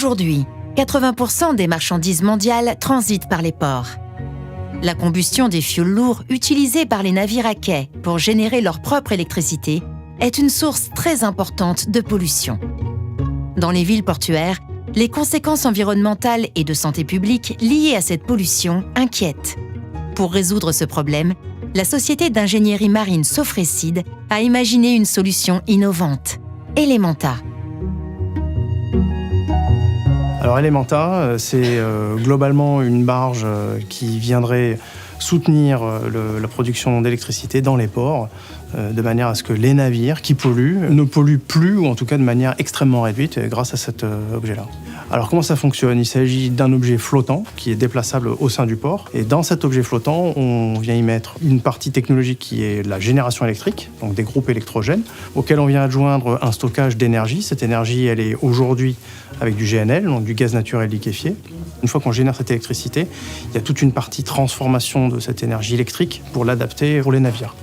Aujourd'hui, 80% des marchandises mondiales transitent par les ports. La combustion des fioul lourds utilisés par les navires à quai pour générer leur propre électricité est une source très importante de pollution. Dans les villes portuaires, les conséquences environnementales et de santé publique liées à cette pollution inquiètent. Pour résoudre ce problème, la société d'ingénierie marine Sofrecide a imaginé une solution innovante, Elementa. Alors Elementa, c'est globalement une barge qui viendrait soutenir la production d'électricité dans les ports, de manière à ce que les navires qui polluent ne polluent plus, ou en tout cas de manière extrêmement réduite, grâce à cet objet-là. Alors comment ça fonctionne ? Il s'agit d'un objet flottant qui est déplaçable au sein du port. Et dans cet objet flottant, on vient y mettre une partie technologique qui est la génération électrique, donc des groupes électrogènes, auxquels on vient adjoindre un stockage d'énergie. Cette énergie, elle est aujourd'hui avec du GNL, donc du gaz naturel liquéfié. Une fois qu'on génère cette électricité, il y a toute une partie transformation de cette énergie électrique pour l'adapter pour les navires.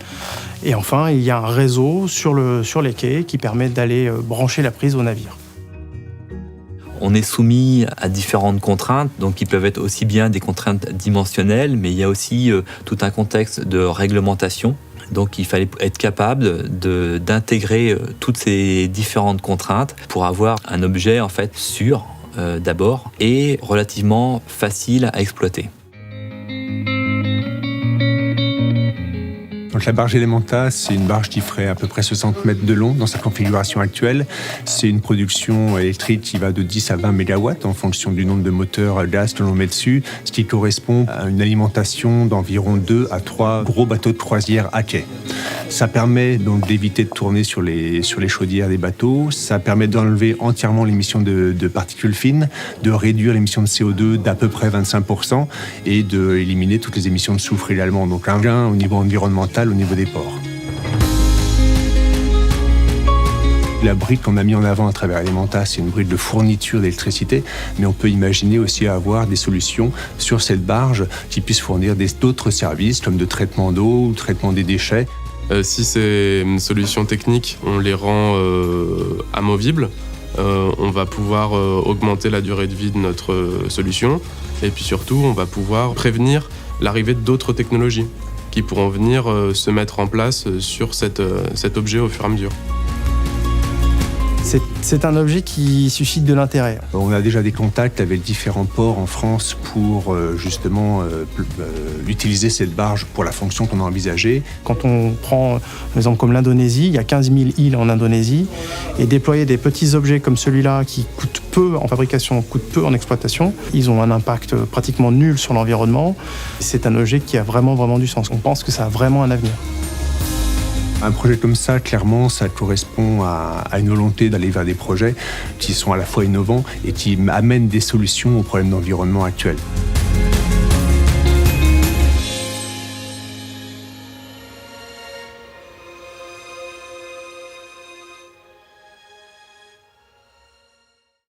Et enfin, il y a un réseau sur les quais qui permet d'aller brancher la prise au navire. On est soumis à différentes contraintes, donc qui peuvent être aussi bien des contraintes dimensionnelles, mais il y a aussi tout un contexte de réglementation. Donc il fallait être capable d'intégrer toutes ces différentes contraintes pour avoir un objet en fait sûr d'abord et relativement facile à exploiter. Donc la barge Elementa, c'est une barge qui ferait à peu près 60 mètres de long dans sa configuration actuelle. C'est une production électrique qui va de 10 à 20 MW en fonction du nombre de moteurs gaz que l'on met dessus, ce qui correspond à une alimentation d'environ 2 à 3 gros bateaux de croisière à quai. Ça permet donc d'éviter de tourner sur les chaudières des bateaux, ça permet d'enlever entièrement l'émission de particules fines, de réduire l'émission de CO2 d'à peu près 25% et d'éliminer toutes les émissions de soufre également. Donc un gain au niveau environnemental, au niveau des ports. La brique qu'on a mis en avant à travers Elementa, c'est une brique de fourniture d'électricité, mais on peut imaginer aussi avoir des solutions sur cette barge qui puissent fournir d'autres services comme de traitement d'eau ou traitement des déchets. Si ces solutions techniques, on les rend amovibles, on va pouvoir augmenter la durée de vie de notre solution et puis surtout, on va pouvoir prévenir l'arrivée d'autres technologies qui pourront venir se mettre en place sur cet objet au fur et à mesure. C'est un objet qui suscite de l'intérêt. On a déjà des contacts avec différents ports en France pour justement utiliser cette barge pour la fonction qu'on a envisagée. Quand on prend un exemple comme l'Indonésie, il y a 15 000 îles en Indonésie, et déployer des petits objets comme celui-là qui coûtent peu en fabrication, coûtent peu en exploitation, ils ont un impact pratiquement nul sur l'environnement. C'est un objet qui a vraiment du sens. On pense que ça a vraiment un avenir. Un projet comme ça, clairement, ça correspond à une volonté d'aller vers des projets qui sont à la fois innovants et qui amènent des solutions aux problèmes d'environnement actuels.